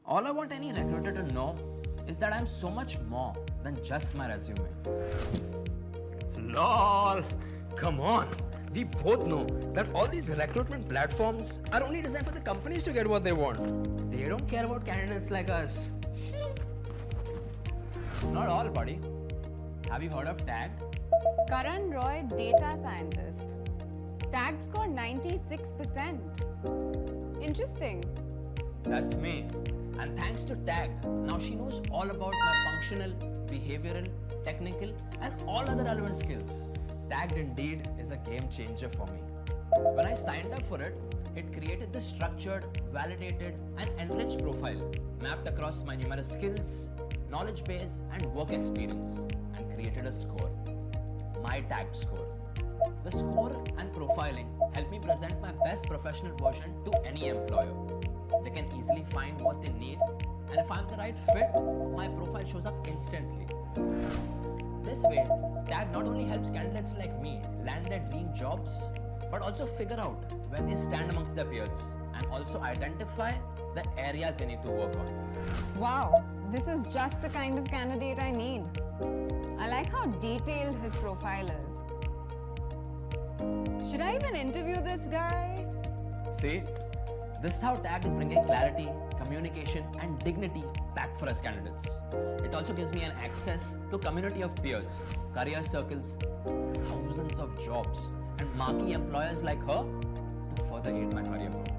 All I want any recruiter to know is that I'm so much more than just my resume. Lol. Come on. We both know that all these recruitment platforms are only designed for the companies to get what they want. They don't care about candidates like us. Not all, buddy. Have you heard of TAG? Karan Roy, data scientist. Tag score 96%. Interesting. That's me. And thanks to TAG, now she knows all about my functional, behavioral, technical, and all other relevant skills. Tagged indeed is a game changer for me. When I signed up for it, it created this structured, validated, and enriched profile mapped across my numerous skills, knowledge base, and work experience, and created a score. My tagged score. The score and profiling help me present my best professional version to any employer. They can easily find what they need, and if I'm the right fit, my profile shows up instantly. This way, TAG not only helps candidates like me land their dream jobs, but also figure out where they stand amongst their peers and also identify the areas they need to work on. Wow, this is just the kind of candidate I need. I like how detailed his profile is. Should I even interview this guy? See, this is how TAG is bringing clarity, communication, and dignity back for us candidates. It also gives me an access to a community of peers, career circles, thousands of jobs, and marquee employers like her to further aid my career growth.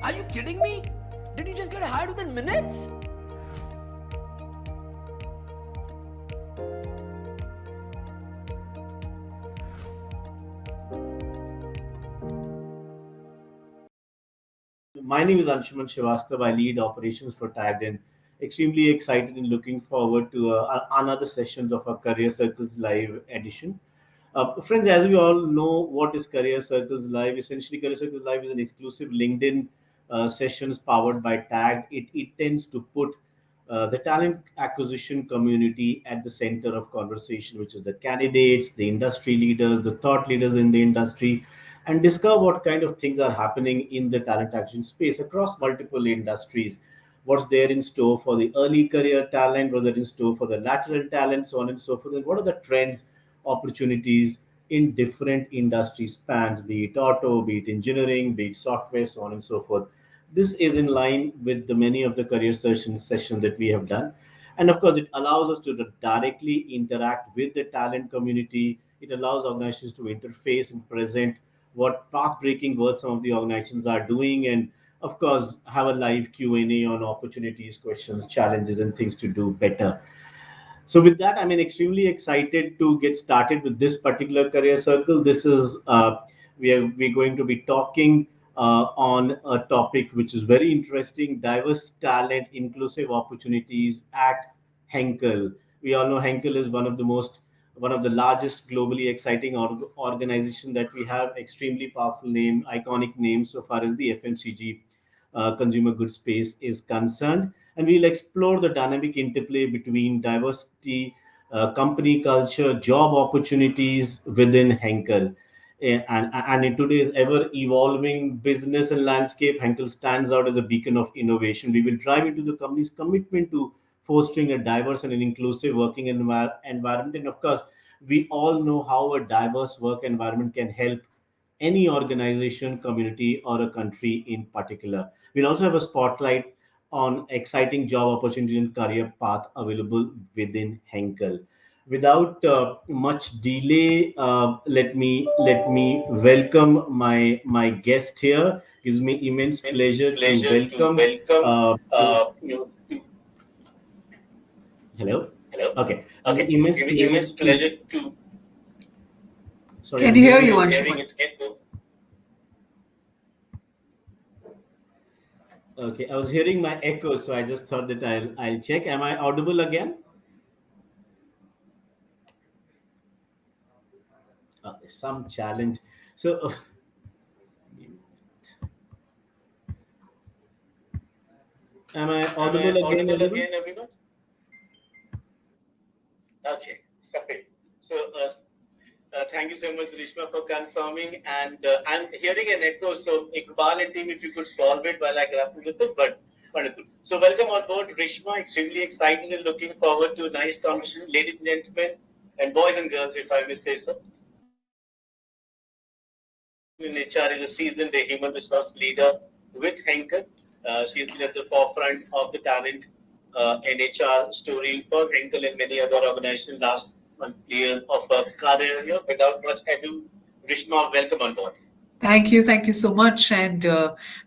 Are you kidding me? Did you just get hired within minutes? My name is Anshuman Srivastav. I lead operations for Tagged and extremely excited and looking forward to another sessions of our Career Circles Live edition. Friends, as we all know, what is Career Circles Live? Essentially, Career Circles Live is an exclusive LinkedIn sessions powered by Tagged. It tends to put the talent acquisition community at the center of conversation, which is the candidates, the industry leaders, the thought leaders in the industry, and discover what kind of things are happening in the talent acquisition space across multiple industries. What's there in store for the early career talent? What's there in store for the lateral talent, so on and so forth? And what are the trends, opportunities in different industry spans, be it auto, be it engineering, be it software, so on and so forth. This is in line with the many of the career sessions that we have done. And of course, it allows us to directly interact with the talent community. It allows organizations to interface and present what path-breaking work some of the organizations are doing, and of course, have a live Q&A on opportunities, questions, challenges, and things to do better. So with that, I'm extremely excited to get started with this particular career circle. This is we're going to be talking on a topic which is very interesting: diverse talent, inclusive opportunities at Henkel. We all know Henkel is one of the largest globally exciting organization that we have. Extremely powerful name, iconic name so far as the FMCG consumer goods space is concerned. And we'll explore the dynamic interplay between diversity, company culture, job opportunities within Henkel. And in today's ever evolving business and landscape, Henkel stands out as a beacon of innovation. We will dive into the company's commitment to fostering a diverse and an inclusive working environment. And of course, we all know how a diverse work environment can help any organization, community, or a country in particular. We'll also have a spotlight on exciting job opportunities and career path available within Henkel. Without much delay, let me welcome my guest here. Gives me immense pleasure to welcome. You. Hello. Okay. Okay. Immense Give me pleasure immense pleasure to. Sorry, Can I'm you hear hearing you, it. Anshuman? Okay, I was hearing my echo, so I just thought that I'll check. Am I audible again? Some challenge. So Am I Am I audible again, audible everyone? again, everyone? Okay, sorry. So, thank you so much, Rishma, for confirming. And I'm hearing an echo. So, Iqbal and team, if you could solve it while I grapple with it, but wonderful. So, welcome on board, Rishma. Extremely excited and looking forward to a nice conversation. Ladies and gentlemen, and boys and girls, if I may say so. In HR is a seasoned human resource leader with Henkel. She has been at the forefront of the talent and HR story for Henkel and many other organizations last years of her career here. Without much ado, Rishma, welcome on board. Thank you so much, and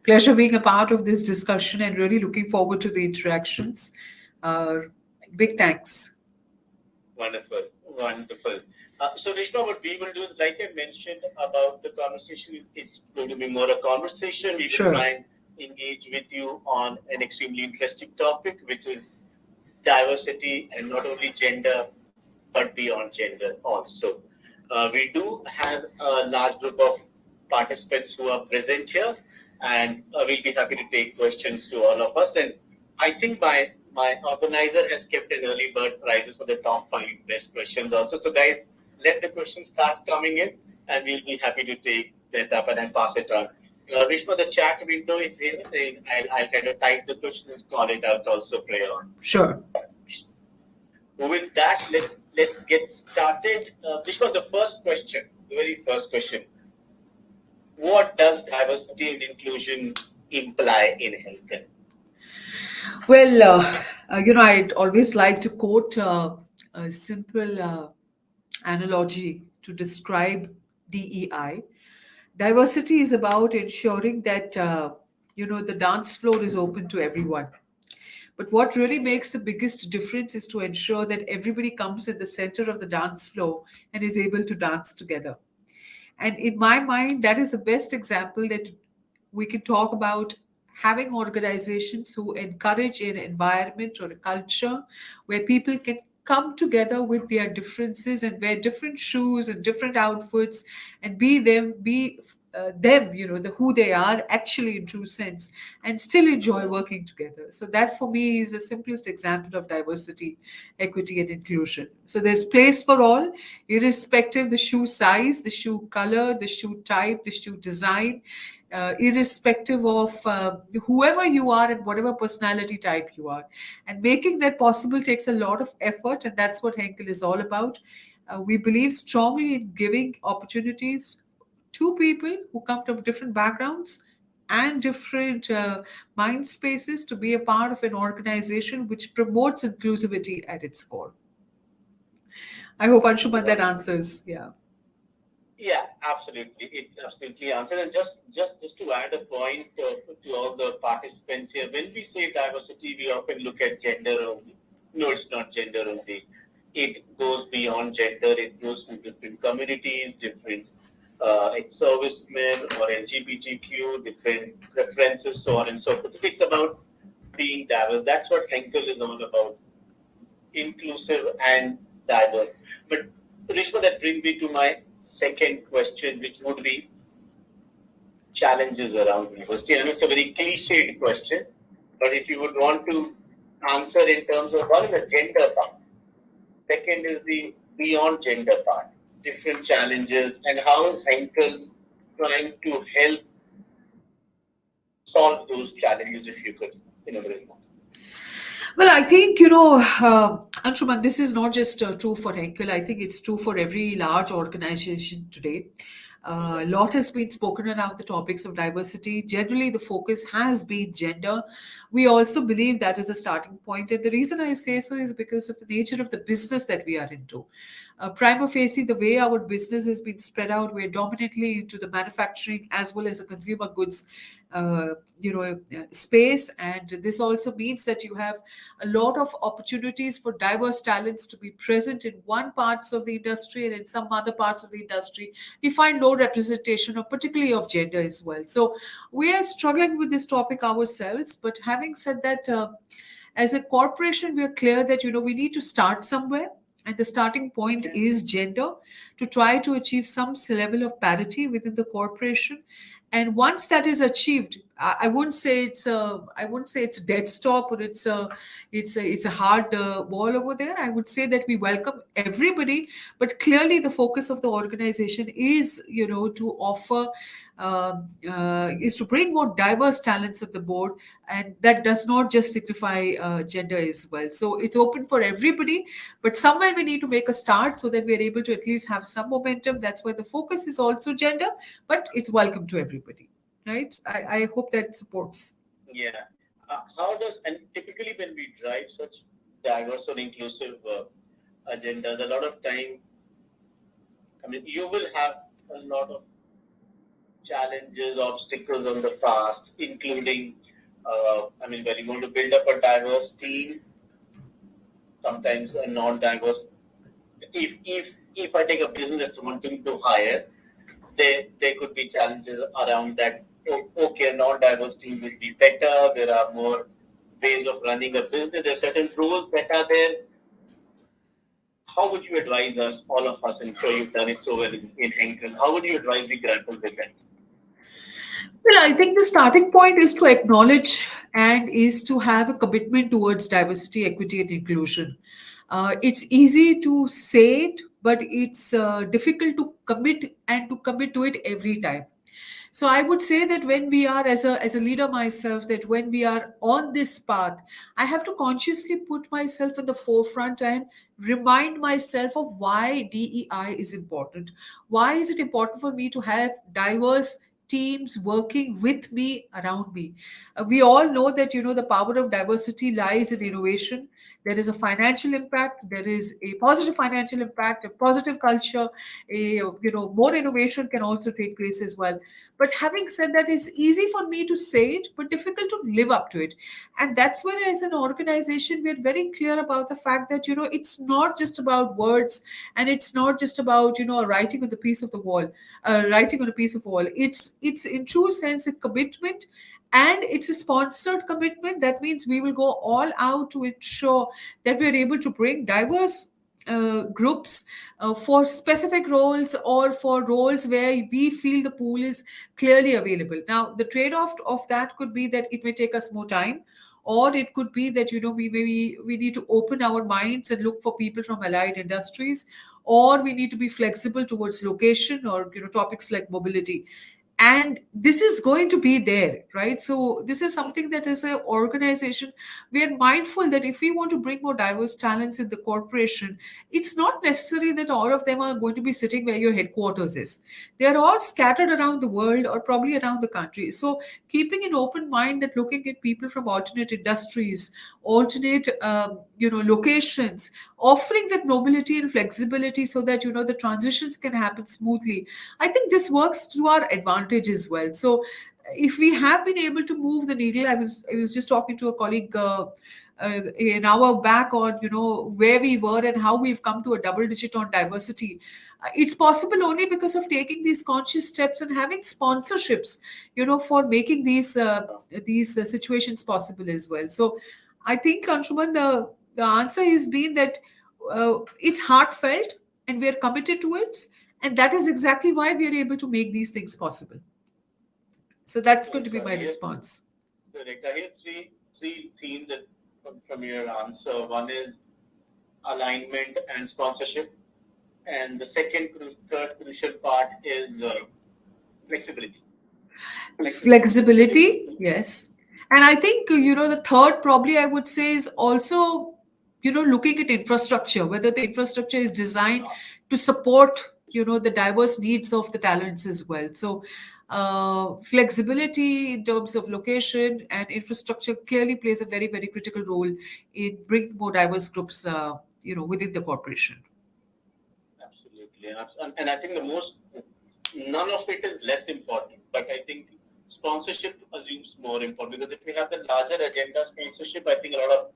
pleasure being a part of this discussion, and really looking forward to the interactions. Uh, Big thanks. Wonderful, wonderful. So, Rishma, what we will do is, like I mentioned about the conversation, it's going to be more a conversation. We will Sure. try and engage with you on an extremely interesting topic, which is diversity and not only gender, but beyond gender also. We do have a large group of participants who are present here, and we'll be happy to take questions to all of us. And I think my organizer has kept an early bird prizes for the top 5 best questions also. So guys, let the questions start coming in, and we'll be happy to take that up and then pass it on. Rishma, the chat window is here. I'll kind of type the question and call it out also, pray on. Sure. With that, let's get started. This was the first question, the very first question. What does diversity and inclusion imply in healthcare? Well, I'd always like to quote a simple analogy to describe DEI. Diversity is about ensuring that the dance floor is open to everyone. But what really makes the biggest difference is to ensure that everybody comes at the center of the dance floor and is able to dance together. And in my mind, that is the best example that we can talk about having organizations who encourage an environment or a culture where people can come together with their differences and wear different shoes and different outfits and be them, the who they are actually in true sense, and still enjoy working together. So that for me is the simplest example of diversity, equity, and inclusion. So there's place for all, irrespective the shoe size, the shoe color, the shoe type, the shoe design, irrespective of whoever you are and whatever personality type you are. And making that possible takes a lot of effort, and that's what Henkel is all about. We believe strongly in giving opportunities to people who come from different backgrounds and different mind spaces to be a part of an organization which promotes inclusivity at its core. I hope, Anshuman, that answers. Yeah. Yeah, absolutely. It absolutely answered. And just to add a point to all the participants here, when we say diversity, we often look at gender only. No, it's not gender only. It goes beyond gender. It goes to different communities, different servicemen or LGBTQ, different preferences, so on and so forth. It's about being diverse. That's what Henkel is all about, inclusive and diverse. But Rishma, that brings me to my second question, which would be challenges around diversity. I know it's a very cliched question, but if you would want to answer in terms of one is the gender part, second is the beyond gender part, different challenges, and how is Henkel trying to help solve those challenges, if you could, bring more. Well, I think, Anshuman, this is not just true for Henkel. I think it's true for every large organization today. A lot has been spoken around the topics of diversity. Generally, the focus has been gender. We also believe that is a starting point. And the reason I say so is because of the nature of the business that we are into. Prima facie, the way our business has been spread out, we're dominantly into the manufacturing as well as the consumer goods space. And this also means that you have a lot of opportunities for diverse talents to be present in one parts of the industry, and in some other parts of the industry we find low representation of particularly of gender as well. So we are struggling with this topic ourselves. But having said that, as a corporation, we are clear that we need to start somewhere, and the starting point is gender, to try to achieve some level of parity within the corporation. And once that is achieved, I wouldn't say it's a dead stop, or it's a hard wall over there. I would say that we welcome everybody, but clearly the focus of the organization is, to offer, is to bring more diverse talents on the board, and that does not just signify gender as well. So it's open for everybody, but somewhere we need to make a start so that we are able to at least have some momentum. That's why the focus is also gender, but it's welcome to everybody, right? I hope that supports. Yeah. How does, and typically when we drive such diverse or inclusive agendas, a lot of time, I mean, you will have a lot of challenges, obstacles on the past, including, I mean, when you want to build up a diverse team, sometimes a non-diverse. If I take a business wanting to hire, there could be challenges around that. Okay, a non-diverse team will be better. There are more ways of running a business. There are certain rules that are there. How would you advise us, all of us, and sure you've done it so well in Henkel, how would you advise we grapple with that? Well, I think the starting point is to acknowledge and is to have a commitment towards diversity, equity, and inclusion. It's easy to say it, but it's difficult to commit to it every time. So I would say that when we are, as a leader myself, that when we are on this path, I have to consciously put myself in the forefront and remind myself of why DEI is important. Why is it important for me to have diverse teams working with me, around me? We all know that, the power of diversity lies in innovation. There is a financial impact, there is a positive financial impact, a positive culture, more innovation can also take place as well. But having said that, it's easy for me to say it, but difficult to live up to it. And that's where, as an organization, we're very clear about the fact that, it's not just about words, and it's not just about, writing on the piece of the wall, writing on a piece of wall. It's in true sense a commitment, and it's a sponsored commitment. That means we will go all out to ensure that we are able to bring diverse groups for specific roles, or for roles where we feel the pool is clearly available. Now, the trade off of that could be that it may take us more time, or it could be that, we need to open our minds and look for people from allied industries, or we need to be flexible towards location, or, topics like mobility. And this is going to be there, right? So this is something that, as an organization, we are mindful that if we want to bring more diverse talents in the corporation, it's not necessary that all of them are going to be sitting where your headquarters is. They are all scattered around the world, or probably around the country. So keeping an open mind that looking at people from alternate industries, alternate locations, offering that mobility and flexibility so that, the transitions can happen smoothly, I think this works to our advantage as well. So if we have been able to move the needle, I was just talking to a colleague an hour back on, where we were and how we've come to a double digit on diversity. It's possible only because of taking these conscious steps and having sponsorships, for making these situations possible as well. So I think, Anshuman, the answer is been that it's heartfelt, and we're committed to it, and that is exactly why we are able to make these things possible. So that's going to be So my I hear, response. correct. I hear three themes that from your answer. One is alignment and sponsorship, and the third crucial part is flexibility. Flexibility, yes. And I think, the third, probably I would say, is also, looking at infrastructure, whether the infrastructure is designed to support, the diverse needs of the talents as well. So flexibility in terms of location and infrastructure clearly plays a very, very critical role in bringing more diverse groups, within the corporation. Absolutely, and I think none of it is less important, but I think sponsorship assumes more important, because if we have the larger agenda sponsorship, I think a lot of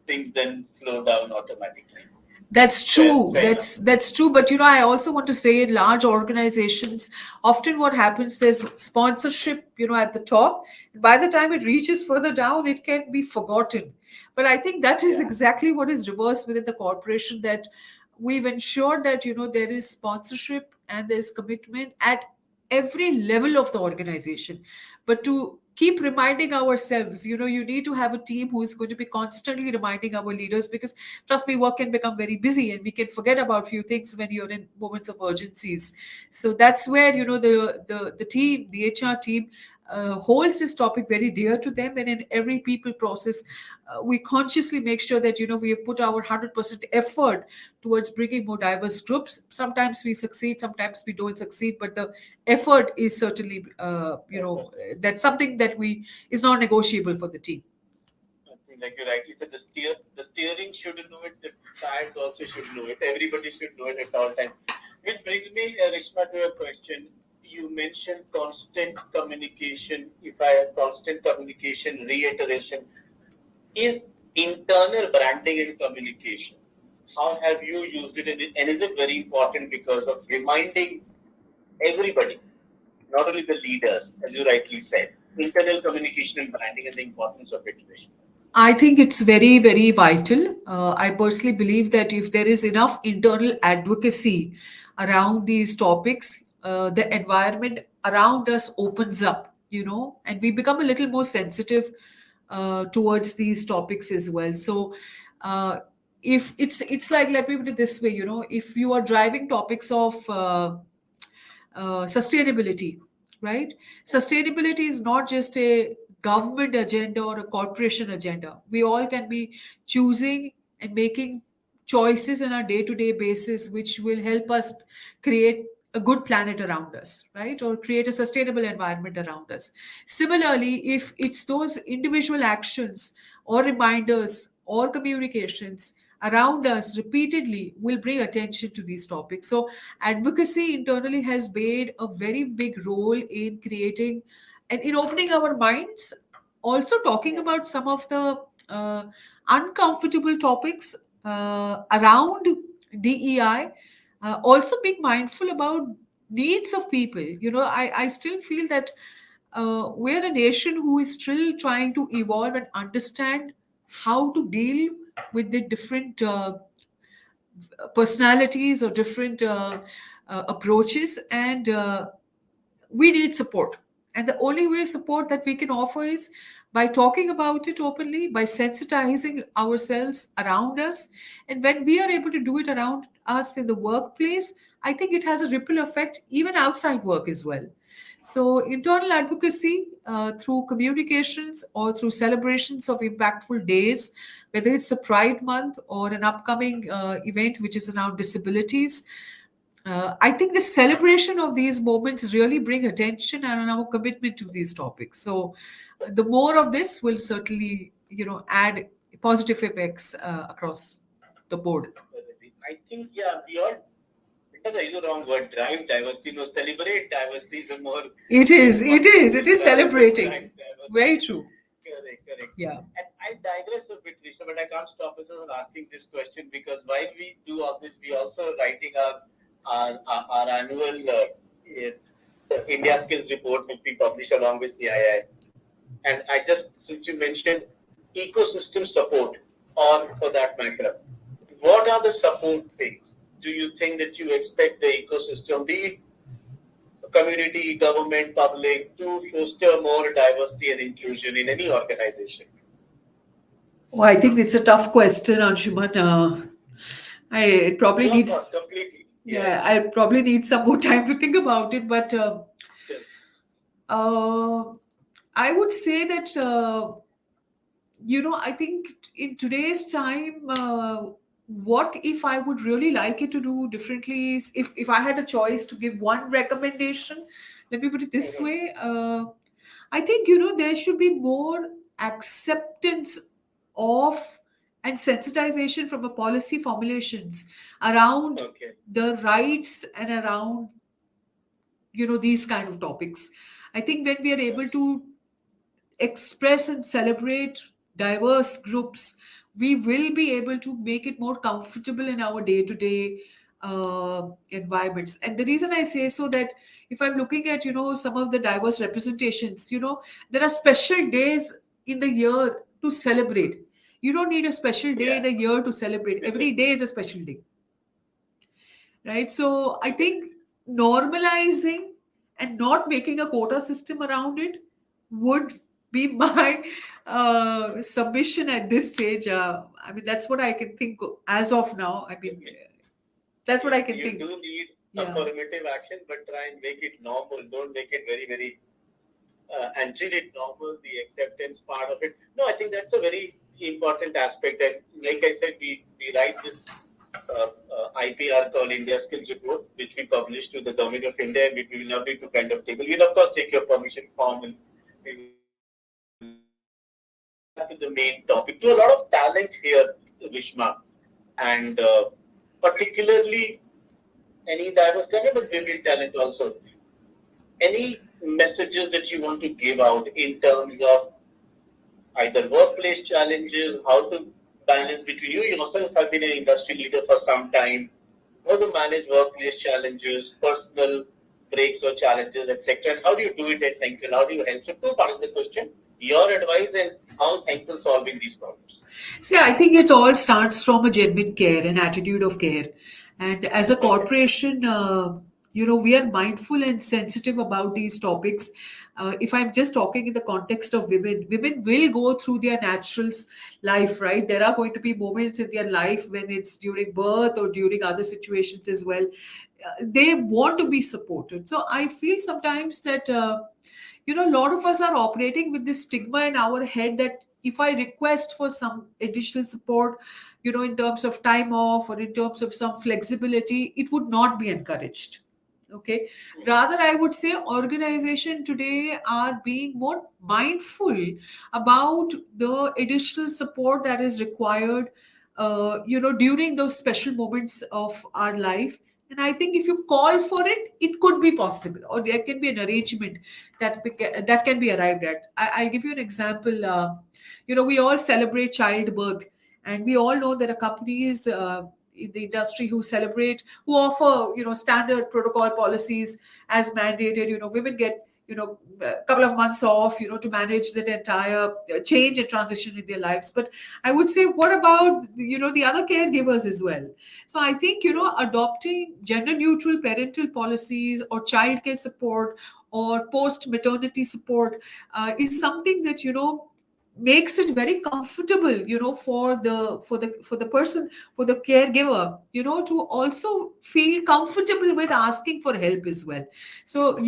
things then flow down automatically. That's true. Fair enough. That's true. But, I also want to say, in large organizations, often what happens, there's sponsorship, at the top. By the time it reaches further down, it can be forgotten. But I think that is Yeah. exactly what is reversed within the corporation, that we've ensured that, there is sponsorship and there's commitment at every level of the organization. But to keep reminding ourselves. You need to have a team who is going to be constantly reminding our leaders, because trust me, work can become very busy and we can forget about few things when you're in moments of urgencies. So that's where the team, the HR team, holds this topic very dear to them, and in every people process, we consciously make sure that we have put our 100% effort towards bringing more diverse groups. Sometimes we succeed, sometimes we don't succeed, but the effort is certainly that's something that we is not negotiable for the team. I think, like you rightly said, the steering should know it, the tires also should know it. Everybody should know it at all times. Which brings me, Rishma, to a question. You mentioned constant communication. If I have constant communication, reiteration is internal branding and communication. How have you used it, and is it very important because of reminding everybody, not only the leaders, as you rightly said, internal communication and branding and the importance of it, Rishma? I think it's very, very vital. I personally believe that if there is enough internal advocacy around these topics, the environment around us opens up, and we become a little more sensitive towards these topics as well. So, if it's like, let me put it this way, if you are driving topics of sustainability, right? Sustainability is not just a government agenda or a corporation agenda. We all can be choosing and making choices on a day to day basis, which will help us create a good planet around us, right? Or create a sustainable environment around us. Similarly, if it's those individual actions or reminders or communications around us repeatedly will bring attention to these topics. So advocacy internally has made a very big role in creating and in opening our minds, also talking about some of the uh, uncomfortable topics around DEI, also being mindful about needs of people. I still feel that we're a nation who is still trying to evolve and understand how to deal with the different personalities or different approaches, and we need support. And the only way support that we can offer is by talking about it openly, by sensitizing ourselves around us. And when we are able to do it around us in the workplace, I think it has a ripple effect even outside work as well. So, internal advocacy through communications or through celebrations of impactful days, whether it's a Pride Month or an upcoming event which is around disabilities, I think the celebration of these moments really bring attention and our commitment to these topics. So, the more of this will certainly, add positive effects across the board. I think, yeah, we all, because I use the wrong word, drive diversity, no, celebrate diversity is a more. It is celebrating. Drive diversity. Very true. Correct. Yeah. And I digress a bit, Risha, but I can't stop myself from asking this question because while we do all this, we also writing our annual India Skills Report, which we publish along with CII. And I just, since you mentioned ecosystem support, or for that matter, what are the support things do you think that you expect the ecosystem, be it community, government, public, to foster more diversity and inclusion in any organization? Oh, I think it's a tough question, Anshuman. I it probably No, not needs completely. yeah, I probably need some more time to think about it. But Yes. uh, I would say that I think in today's time, what if I would really like it to do differently is, if I had a choice to give one recommendation, let me put it this Mhm. way. I think there should be more acceptance of and sensitization from a policy formulations around Okay. the rights and around these kind of topics. I think when we are able to express and celebrate diverse groups, we will be able to make it more comfortable in our day to day environments. And the reason I say so, that if I'm looking at some of the diverse representations, there are special days in the year to celebrate. You don't need a special day Yeah. in a year to celebrate. Is Every it? day is a special day, right? So I think normalizing and not making a quota system around it would be my submission at this stage. I mean, that's what I can think as of now. I mean, that's what I can You think. do need Yeah. affirmative action, but try and make it normal. Don't make it very, very, and treat it normal, the acceptance part of it. No, I think that's a very important aspect. And like I said, we write this IPR called India Skills Report, which we publish to the Government of India, and we will love you to kind of take. We'll of course take your permission form and we will to the main topic. To a lot of talent here, Vishma, and particularly any diverse talent, but women talent also. Any messages that you want to give out in terms of either workplace challenges, how to balance between you yourself have been an industry leader for some time, how to manage workplace challenges, personal breaks or challenges, etc. And how do you do it at Henkel? How do you help? So two parts of the question, your advice and how is Henkel solving these problems? See, I think it all starts from a genuine care, an attitude of care. And as a corporation, we are mindful and sensitive about these topics. If I'm just talking in the context of women, women will go through their natural life, right? There are going to be moments in their life when it's during birth or during other situations as well. They want to be supported. So I feel sometimes that a lot of us are operating with this stigma in our head that if I request for some additional support, in terms of time off or in terms of some flexibility, it would not be encouraged. Okay. Rather, I would say organization today are being more mindful about the additional support that is required, during those special moments of our life. And I think if you call for it, it could be possible, or there can be an arrangement that can be arrived at. I'll give you an example. We all celebrate childbirth, and we all know there are companies in the industry who offer, standard protocol policies as mandated. Women get, a couple of months off, to manage that entire change and transition in their lives. But I would say, what about, the other caregivers as well? So I think, adopting gender neutral parental policies or childcare support or post maternity support is something that, makes it very comfortable, for the person, for the caregiver, to also feel comfortable with asking for help as well. So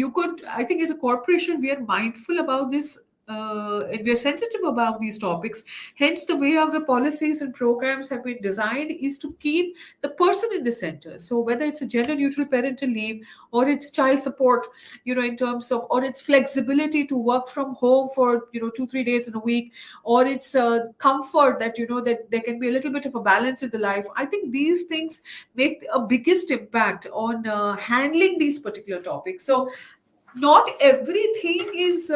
I think as a corporation, we are mindful about this, and we are sensitive about these topics. Hence, the way our policies and programs have been designed is to keep the person in the center. So whether it's a gender neutral parental leave, or it's child support, in terms of, or it's flexibility to work from home for, 2-3 days in a week, or it's comfort that, that there can be a little bit of a balance in the life. I think these things make a biggest impact on handling these particular topics. So not everything is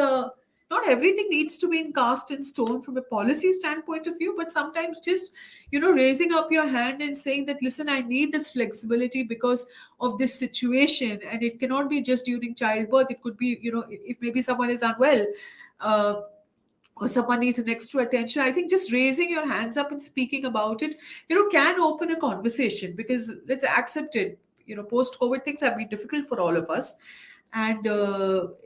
not everything needs to be in cast in stone from a policy standpoint of view, but sometimes just, raising up your hand and saying that, listen, I need this flexibility because of this situation, and it cannot be just during childbirth. It could be, if maybe someone is unwell, uh, or someone needs an extra attention. I think just raising your hands up and speaking about it, can open a conversation, because let's accept it. Post COVID, things have been difficult for all of us. And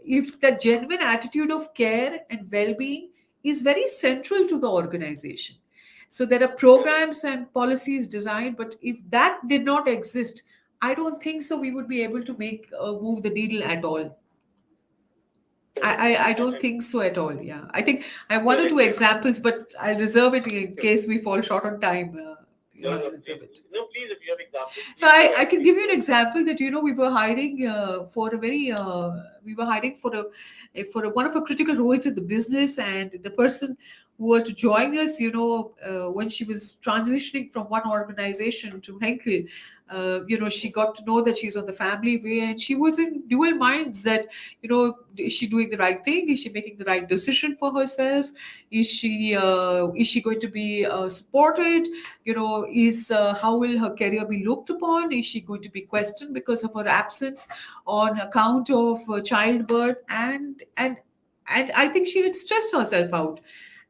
if the genuine attitude of care and well being is very central to the organization. So there are programs and policies designed, but if that did not exist, I don't think so we would be able to move the needle at all. I don't And think so at all. Yeah, I think I have one or two examples, but I'll reserve it in case we fall short on time. You no, have no, to please, reserve it. no, please, if you have examples, So please go I ahead. can Please give you go an ahead. example that, we were hiring we were hiring one of our critical roles in the business, and the person who were to join us, when she was transitioning from one organization to Henkel, she got to know that she's on the family way, and she was in dual minds that, is she doing the right thing? Is she making the right decision for herself? Is she going to be supported? Is how will her career be looked upon? Is she going to be questioned because of her absence on account of childbirth? And I think she had stressed herself out.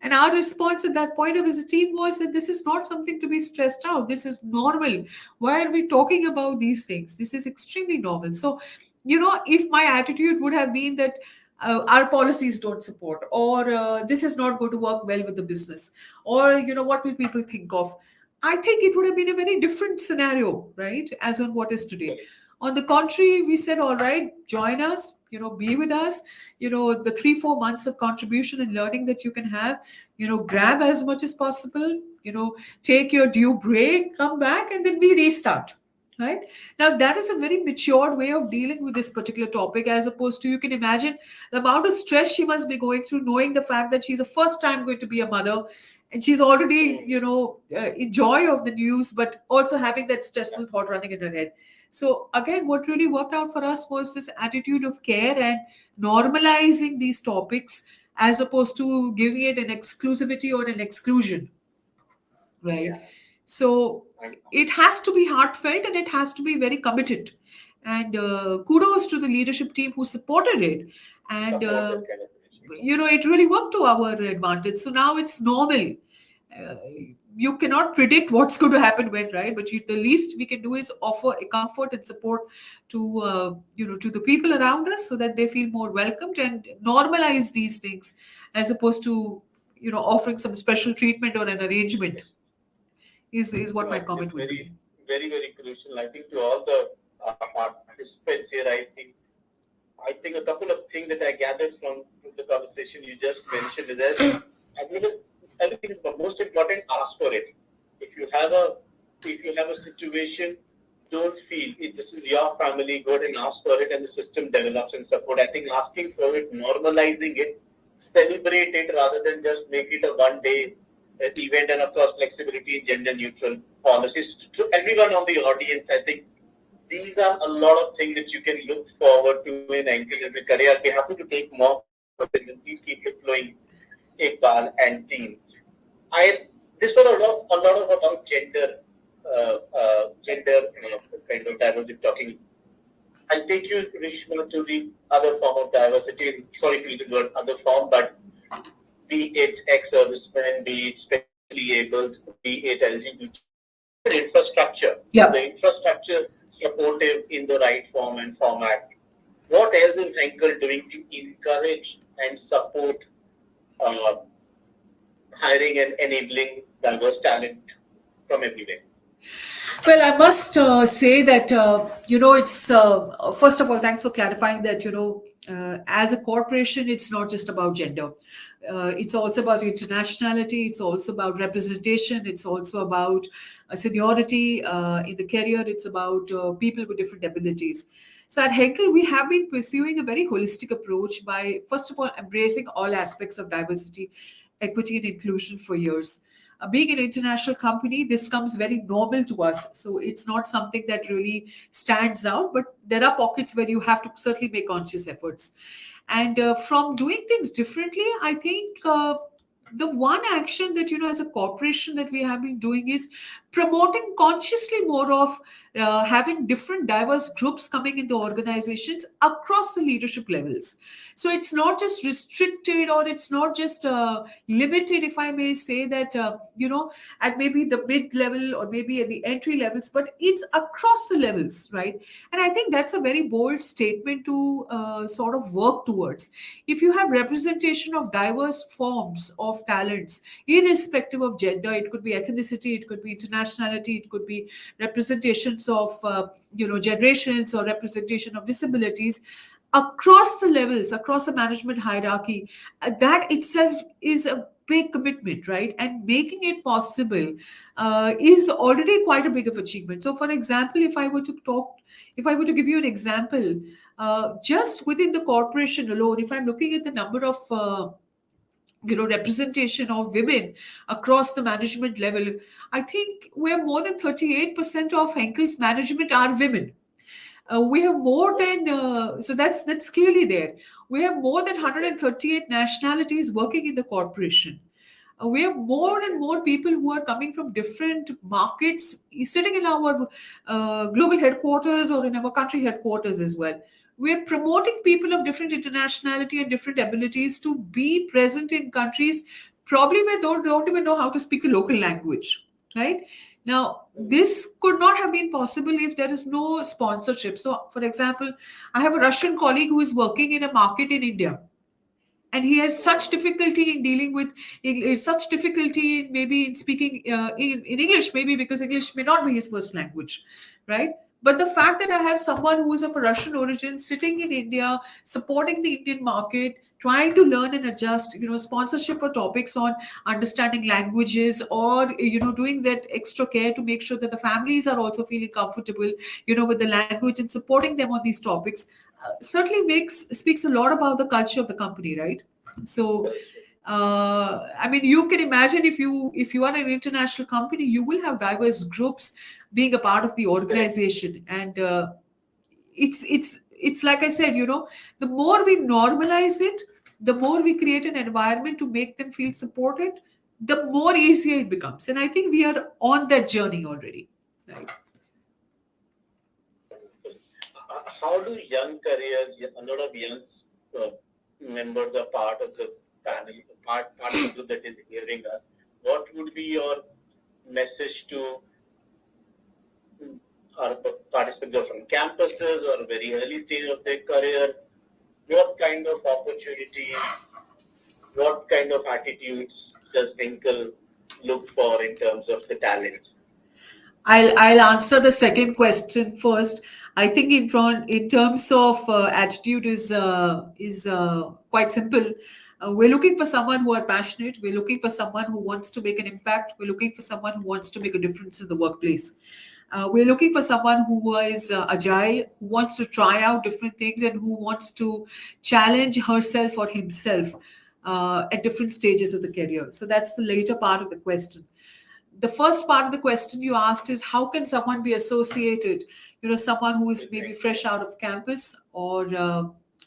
And our response at that point of as a team was that this is not something to be stressed out. This is normal. Why are we talking about these things? This is extremely normal. So, if my attitude would have been that our policies don't support, or this is not going to work well with the business, or what will people think of. I think it would have been a very different scenario, right, as on what is today. On the contrary, we said, all right, join us, be with us, the 3-4 months of contribution and learning that you can have, grab as much as possible, take your due break, come back, and then we restart. Right now, that is a very matured way of dealing with this particular topic, as opposed to, you can imagine the amount of stress she must be going through, knowing the fact that she's the first time going to be a mother, and she's already, in joy of the news, but also having that stressful thought running in her head. So again, what really worked out for us was this attitude of care and normalizing these topics, as opposed to giving it an exclusivity or an exclusion, right? Yeah. So it has to be heartfelt and it has to be very committed. And kudos to the leadership team who supported it. And Support that kind of initiative. it really worked to our advantage. So now it's normal. Uh, you cannot predict what's going to happen when, right? But the least we can do is offer a comfort and support to to the people around us, so that they feel more welcomed, and normalize these things, as opposed to offering some special treatment or an arrangement. Is what No, I my think it's comment would be. very, very crucial. I think to all the participants here, I think a couple of things that I gathered from the conversation you just mentioned is that I think that everything is the most important. Ask for it. If you have a situation, don't feel it. This is your family. Go ahead and ask for it, and the system develops and support. I think asking for it, normalizing it, celebrate it rather than just make it a one-day event, and of course flexibility in gender neutral policies. To everyone on the audience, I think these are a lot of things that you can look forward to in Henkel as a career. I'll be happy to take more questions, and please keep it flowing, Iqbal and team. This was a lot of about gender kind of diversity talking. I'll take you, Rishma, to the other form of diversity. Sorry if you use the word other form, but be it ex-servicemen, be it specially able, be it LGBT, infrastructure. Yeah. The infrastructure supportive in the right form and format. What else is Henkel doing to encourage and support hiring and enabling diverse talent from everywhere? Well, I must say that, it's first of all, thanks for clarifying that, as a corporation, it's not just about gender. It's also about internationality. It's also about representation. It's also about seniority in the career. It's about people with different abilities. So at Henkel, we have been pursuing a very holistic approach by, first of all, embracing all aspects of diversity, equity, and inclusion for years. Being an international company, this comes very normal to us. So it's not something that really stands out, but there are pockets where you have to certainly make conscious efforts. And from doing things differently, I think the one action that, as a corporation that we have been doing is promoting consciously more of having different diverse groups coming in the organizations across the leadership levels. So it's not just restricted, or it's not just limited, if I may say that, at maybe the mid level or maybe at the entry levels, but it's across the levels, right? And I think that's a very bold statement to sort of work towards. If you have representation of diverse forms of talents, irrespective of gender, it could be ethnicity, it could be internationality, it could be representations of generations, or representation of disabilities across the levels, across the management hierarchy, that itself is a big commitment, right? And making it possible is already quite a big of achievement. So, for example, if I were to give you an example, just within the corporation alone, if I'm looking at the number of representation of women across the management level, I think we're more than 38% of Henkel's management are women. We have more than so that's clearly there. We have more than 138 nationalities working in the corporation. We have more and more people who are coming from different markets, sitting in our global headquarters or in our country headquarters as well. We're promoting people of different internationality and different abilities to be present in countries probably where they don't even know how to speak the local language, right? Now, this could not have been possible if there is no sponsorship. So, for example, I have a Russian colleague who is working in a market in India. and he has such difficulty in dealing with such difficulty in maybe in speaking in English, maybe because English may not be his first language, right? But the fact that I have someone who is of a Russian origin sitting in India, supporting the Indian market, trying to learn and adjust, sponsorship for topics on understanding languages, or doing that extra care to make sure that the families are also feeling comfortable, with the language, and supporting them on these topics, certainly makes speaks a lot about the culture of the company, right? So I mean, you can imagine, if you are an international company, you will have diverse groups being a part of the organization, and it's like I said, the more we normalize it, the more we create an environment to make them feel supported, the more easier it becomes. And I think we are on that journey already, right? How do young careers, a lot of young uh, members are part of the panel, part of the group that is hearing us? What would be your message to our participants who are from campuses or very early stage of their career? What kind of opportunities, what kind of attitudes does Henkel look for in terms of the talents? I'll answer the second question first. I think in terms of attitude is quite simple. We're looking for someone who are passionate. We're looking for someone who wants to make an impact. We're looking for someone who wants to make a difference in the workplace. We're looking for someone who is agile, who wants to try out different things, and who wants to challenge herself or himself at different stages of the career. So that's the later part of the question. The first part of the question you asked is, how can someone be associated, someone who is maybe fresh out of campus, or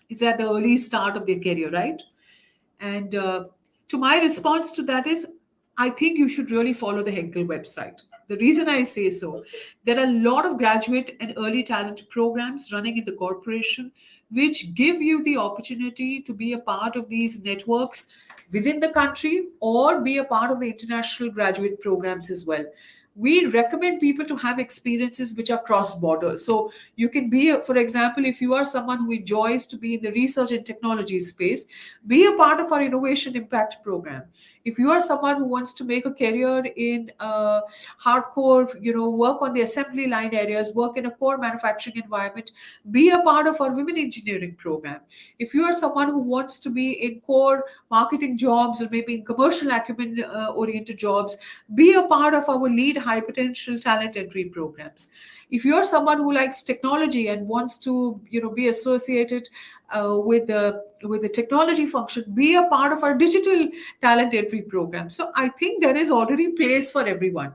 is at the early start of their career, right? And to my response to that is, I think you should really follow the Henkel website. The reason I say so, there are a lot of graduate and early talent programs running in the corporation, which give you the opportunity to be a part of these networks within the country, or be a part of the international graduate programs as well. We recommend people to have experiences which are cross border. So you can be, for example, if you are someone who enjoys to be in the research and technology space, be a part of our innovation impact program. If you are someone who wants to make a career in hardcore, work on the assembly line areas, work in a core manufacturing environment, be a part of our women engineering program. If you are someone who wants to be in core marketing jobs, or maybe in commercial acumen oriented jobs, be a part of our lead high potential talent entry programs. If you're someone who likes technology and wants to be associated with the technology function, be a part of our digital talent entry program. So I think there is already place for everyone.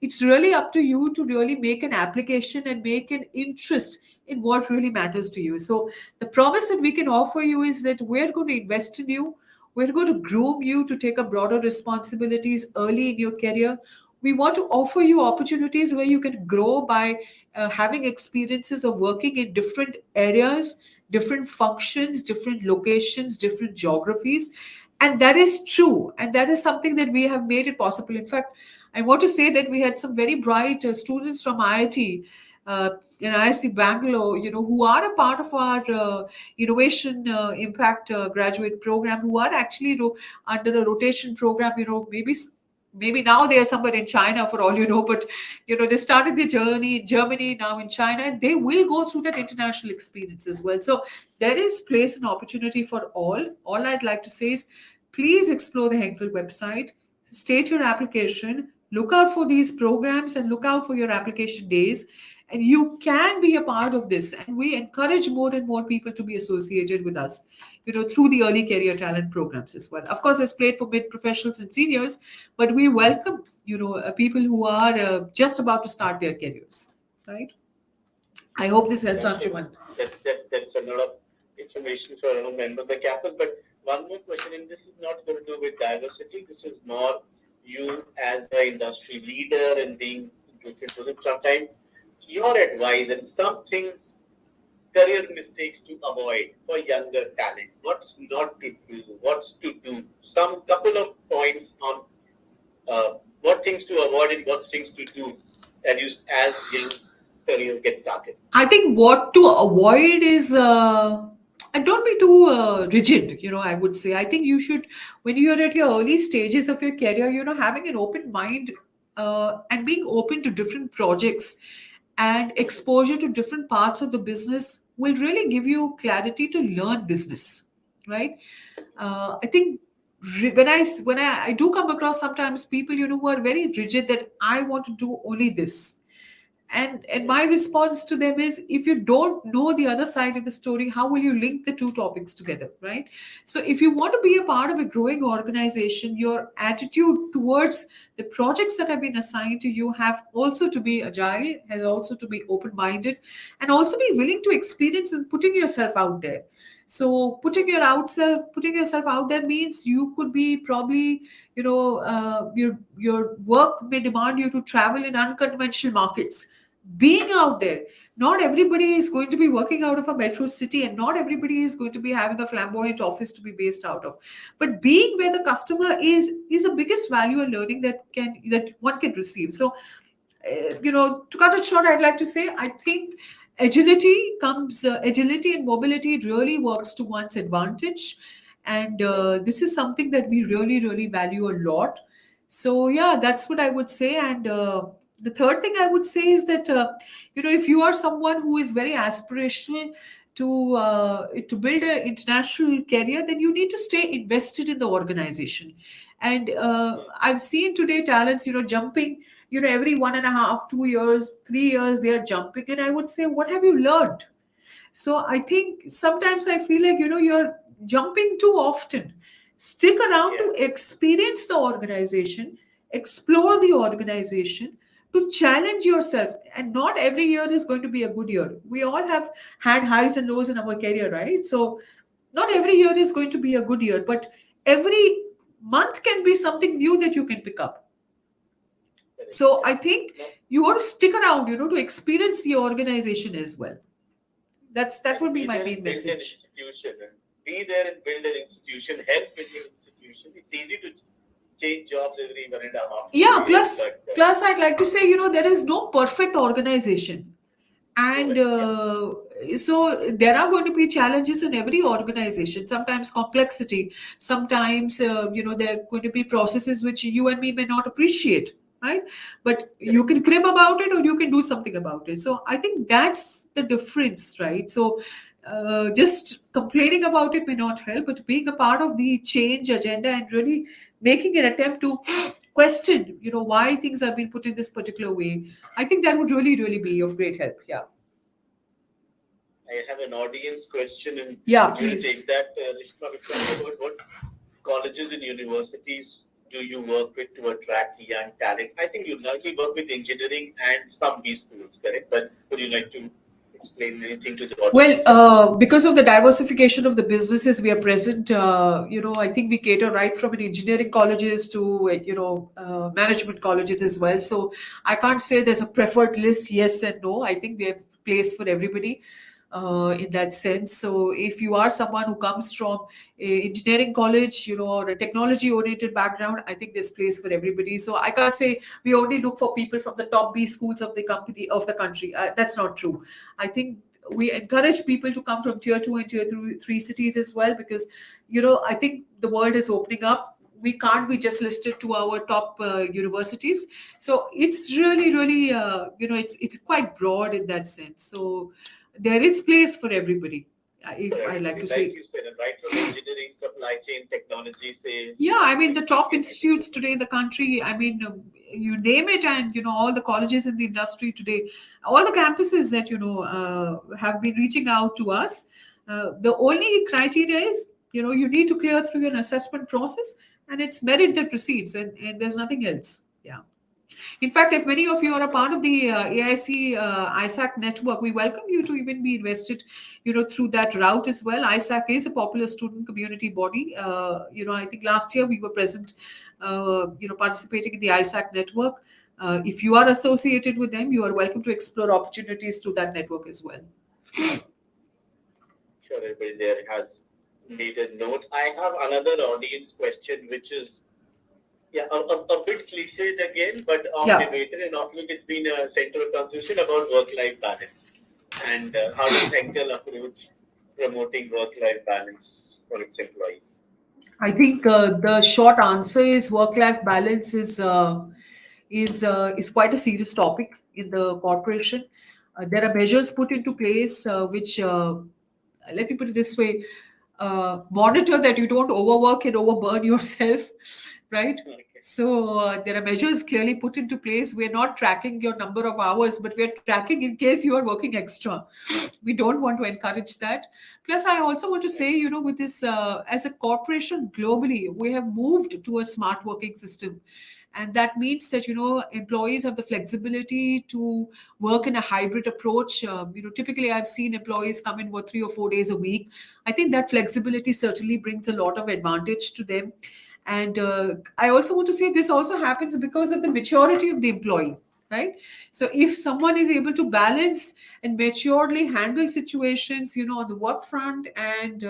It's really up to you to really make an application and make an interest in what really matters to you. So the promise that we can offer you is that we're going to invest in you. We're going to groom you to take up broader responsibilities early in your career. We want to offer you opportunities where you can grow by having experiences of working in different areas, different functions, different locations, different geographies. And that is true. And that is something that we have made it possible. In fact, I want to say that we had some very bright students from IIT in ISC Bangalore, who are a part of our innovation impact graduate program, who are actually under a rotation program. Maybe now they are somewhere in China, for all you know, but they started their journey in Germany, now in China, and they will go through that international experience as well. So there is place and opportunity for all. All I'd like to say is, please explore the Henkel website, state your application, look out for these programs, and look out for your application days. And you can be a part of this. And we encourage more and more people to be associated with us, through the early career talent programs as well. Of course, it's played for mid professionals and seniors, but we welcome, people who are just about to start their careers, right? I hope this helps, Anshuman. That's a lot of information for a member of the campus. But one more question, and this is not going to do with diversity. This is more you as the industry leader and being inclusive to them. Sometimes your advice and some things, career mistakes to avoid for younger talent. What's not to do? What's to do? Some couple of points on what things to avoid and what things to do as young careers get started. I think what to avoid is and don't be too rigid, I would say. I think you should, when you're at your early stages of your career, having an open mind, and being open to different projects and exposure to different parts of the business will really give you clarity to learn business, right? I think when I do come across sometimes people, who are very rigid, that I want to do only this, and my response to them is, if you don't know the other side of the story, how will you link the two topics together, right? So if you want to be a part of a growing organization, your attitude towards the projects that have been assigned to you have also to be agile, has also to be open minded, and also be willing to experience and putting yourself out there. So putting yourself out there means you could be probably, your work may demand you to travel in unconventional markets. Being out there, not everybody is going to be working out of a metro city, and not everybody is going to be having a flamboyant office to be based out of. But being where the customer is the biggest value and learning that one can receive. So, to cut it short, I'd like to say, I think agility and mobility really works to one's advantage, and this is something that we really, really value a lot. So yeah, that's what I would say. And the third thing I would say is that, if you are someone who is very aspirational to build an international career, then you need to stay invested in the organization. And I've seen today talents, jumping, every 1.5, 2 years, 3 years, they are jumping. And I would say, what have you learned? So I think sometimes I feel like, you're jumping too often. Stick around to experience the organization, explore the organization, to challenge yourself. And not every year is going to be a good year. We all have had highs and lows in our career, right? So not every year is going to be a good year, but every month can be something new that you can pick up. So I think you want to stick around, to experience the organization as well. That would be my main message. Be there and build an institution, help build an institution. It's easy to change jobs every 1.5 Yeah, years. plus I'd like to say, there is no perfect organization. And so there are going to be challenges in every organization, sometimes complexity, sometimes, there are going to be processes which you and me may not appreciate, right? But you can crib about it, or you can do something about it. So I think that's the difference, right? So just complaining about it may not help, but being a part of the change agenda and really making an attempt to question, why things have been put in this particular way, I think that would really, really be of great help. Yeah. I have an audience question, and Yeah, would you please. take that, Rishma? We talked about what colleges and universities do you work with to attract young talent? I think you likely work with engineering and some B schools, correct? But would you like to explain anything to the audience? Well, because of the diversification of the businesses we are present, I think we cater right from an engineering colleges to, management colleges as well. So I can't say there's a preferred list, yes and no. I think we have place for everybody. In that sense. So if you are someone who comes from a engineering college, or a technology oriented background, I think there's place for everybody. So I can't say we only look for people from the top B schools of the country. That's not true. I think we encourage people to come from tier 2 and tier 3 cities as well, because, I think the world is opening up. We can't be just listed to our top universities. So it's really, really, it's quite broad in that sense. So there is place for everybody. If I like to say, like you said, right from engineering, supply chain, technology, sales. Yeah, I mean the top institutes today in the country. I mean, you name it, and all the colleges in the industry today, all the campuses that have been reaching out to us. The only criteria is you need to clear through an assessment process, and it's merit that proceeds, and there's nothing else. Yeah. In fact, if many of you are a part of the AIC ISAC network, we welcome you to even be invested, through that route as well. ISAC is a popular student community body. I think last year we were present, participating in the ISAC network. If you are associated with them, you are welcome to explore opportunities through that network as well. Sure, everybody there has made a note. I have another audience question, which is a bit cliched again, but on debated and often it's been a central conversation about work-life balance. And how does Henkel approach promoting work-life balance for its employees? I think the short answer is work-life balance is quite a serious topic in the corporation. There are measures put into place which, let me put it this way, monitor that you don't overwork and overburn yourself, right? Okay. So there are measures clearly put into place. We're not tracking your number of hours, but we're tracking in case you are working extra. We don't want to encourage that. Plus, I also want to say, with this, as a corporation globally, we have moved to a smart working system. And that means that, employees have the flexibility to work in a hybrid approach. Typically I've seen employees come in for 3 or 4 days a week. I think that flexibility certainly brings a lot of advantage to them. And I also want to say this also happens because of the maturity of the employee, right? So if someone is able to balance and maturely handle situations, on the work front and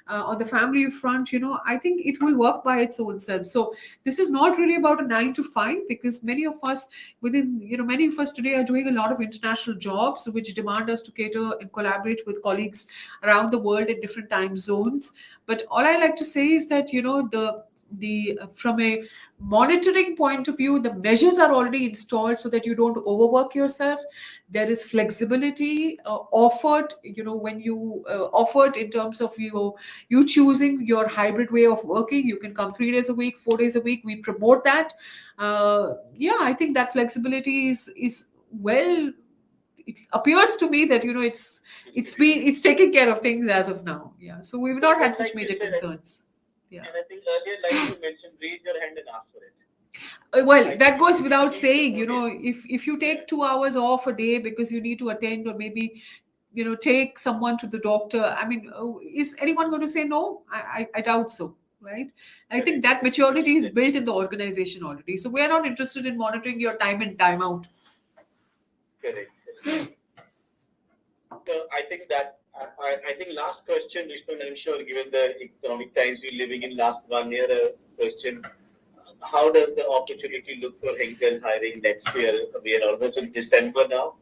on the family front, I think it will work by its own self. So this is not really about a 9 to 5, because many of us today are doing a lot of international jobs which demand us to cater and collaborate with colleagues around the world in different time zones. But all I like to say is that, the from a monitoring point of view, the measures are already installed so that you don't overwork yourself. There is flexibility offered, when you offered in terms of you choosing your hybrid way of working. You can come 3 days a week, 4 days a week. We promote that. Yeah, I think that flexibility is well. It appears to me that, it's taking care of things as of now. Yeah, so we've not had But such like you major said, concerns. Yeah. and I think earlier, like you mentioned, raise your hand and ask for it. Well, I that think goes we without need to saying. notice. If you Yeah, take 2 hours off a day because you need to attend, or maybe take someone to the doctor. I mean, is anyone going to say no? I doubt so, right? I think correct, that correct. maturity is built in Definitely. the organization already. So we are not interested in monitoring your time in, time out. Correct, correct. So I think that I think last question, Rishma, I'm sure given the economic times we're living in, last 1 year question, how does the opportunity look for Henkel hiring next year? We are almost in December now.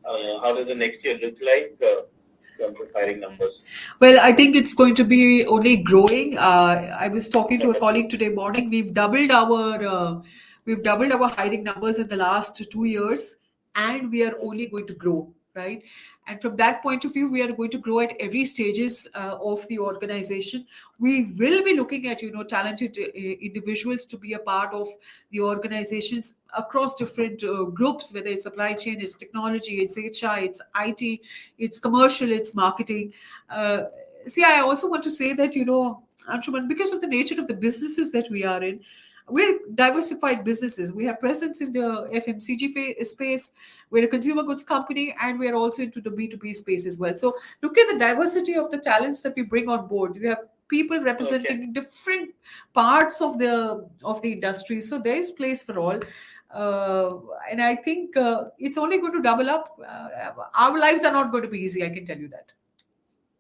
How does the next year look like in terms of hiring numbers? Well, I think it's going to be only growing. I was talking to a Wonderful. colleague today morning. We've doubled our hiring numbers in the last 2 years, and we are only Okay. going to grow, right? And from that point of view, we are going to grow at every stages of the organization. We will be looking at talented individuals to be a part of the organizations across different groups, whether it's supply chain, it's technology, it's HR, it's IT, it's commercial, it's marketing. uh, See, I also want to say that, Anshuman, because of the nature of the businesses that we are in, we're diversified businesses. We have presence in the FMCG space. We're a consumer goods company, and we're also into the B2B space as well. So look at the diversity of the talents that we bring on board. We have people Okay. representing different parts of the industry. So there is place for all. Uh, and I think it's only going to double up. Our lives are not going to be easy, I can tell you that.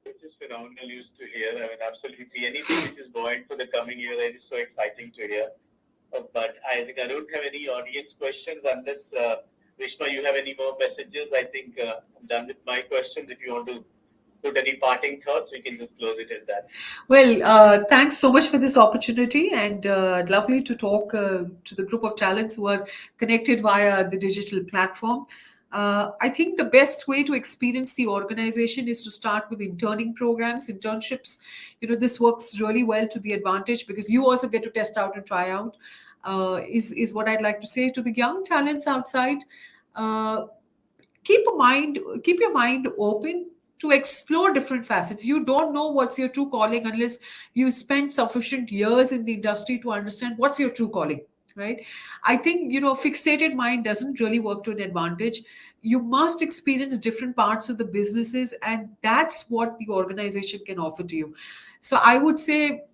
Which is phenomenal news to hear. I mean, absolutely anything which is buoyant for the coming year, it is so exciting to hear. But I think I don't have any audience questions unless, Rishma, you have any more messages. I think I'm done with my questions. If you want to put any parting thoughts, we can just close it at that. Well, thanks so much for this opportunity, and lovely to talk to the group of talents who are connected via the digital platform. I think the best way to experience the organization is to start with interning programs, internships. This works really well to the advantage because you also get to test out and try out. Is what I'd like to say to the young talents outside. Uh, keep your mind open to explore different facets. You don't know what's your true calling unless you spend sufficient years in the industry to understand what's your true calling, right? I think fixated mind doesn't really work to an advantage. You must experience different parts of the businesses, and that's what the organization can offer to you. So I would say,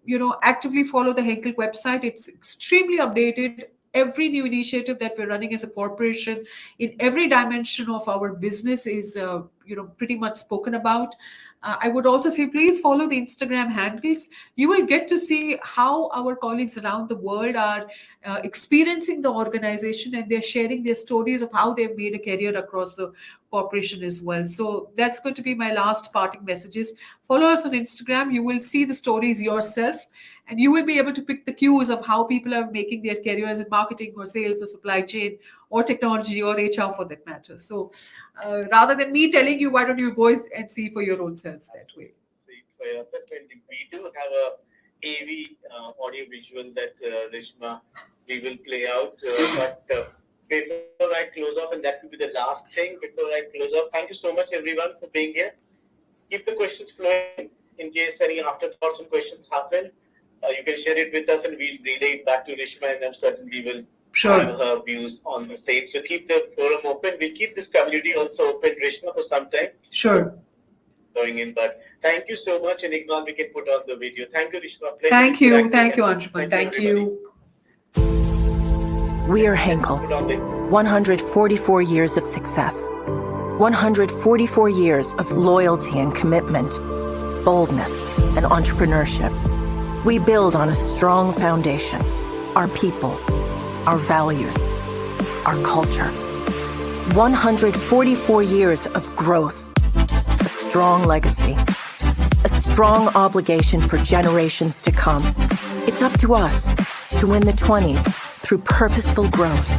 actively follow the Henkel website. It's extremely updated. every new initiative that we're running as a corporation in every dimension of our business is pretty much spoken about. I would also say please follow the Instagram handles. You will get to see how our colleagues around the world are experiencing the organization, and they're sharing their stories of how they've made a career across the corporation as well. So that's going to be my last parting messages. Follow us on Instagram. You will see the stories yourself, and you will be able to pick the cues of how people are making their careers in marketing or sales or supply chain or technology or HR for that matter. So rather than me telling you, why don't you go and see for your own self that way? See for yourself. And we do have a AV audio visual that Rishma we will play out. But before I close off, and that will be the last thing before I close off, thank you so much everyone for being here. Keep the questions flowing. In case any afterthoughts and questions happen, you can share it with us and we'll relay it back to Rishma, and I'm certain we will have her views on the same. So keep the forum open. We'll keep this community also open, Rishma, for some time. Sure. Going in, but thank you so much, and Iqbal, we can put on the video. Thank you, Rishma. Pleasure Thank you, interacting, Anshuman. Thank you. We are Henkel. 144 years of success. 144 years of loyalty and commitment, boldness and entrepreneurship. We build on a strong foundation, our people, our values, our culture. 144 years of growth, a strong legacy, a strong obligation for generations to come. It's up to us to win the 20s through purposeful growth,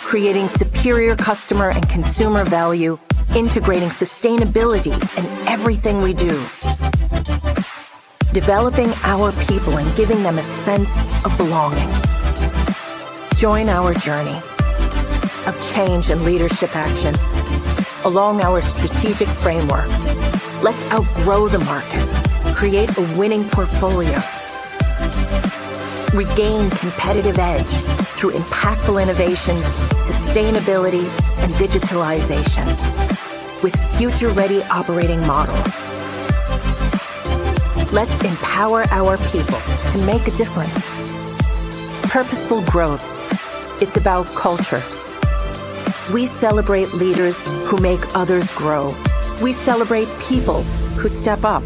creating superior customer and consumer value, integrating sustainability in everything we do, developing our people and giving them a sense of belonging. Join our journey of change and leadership action along our strategic framework. Let's outgrow the markets, create a winning portfolio, regain competitive edge through impactful innovations, sustainability, and digitalization with future-ready operating models. Let's empower our people to make a difference. Purposeful growth. It's about culture. We celebrate leaders who make others grow. We celebrate people who step up.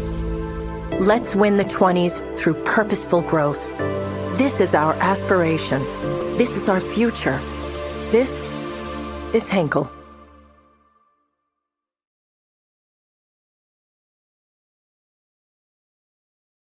Let's win the 20s through purposeful growth. This is our aspiration. This is our future. This is Henkel.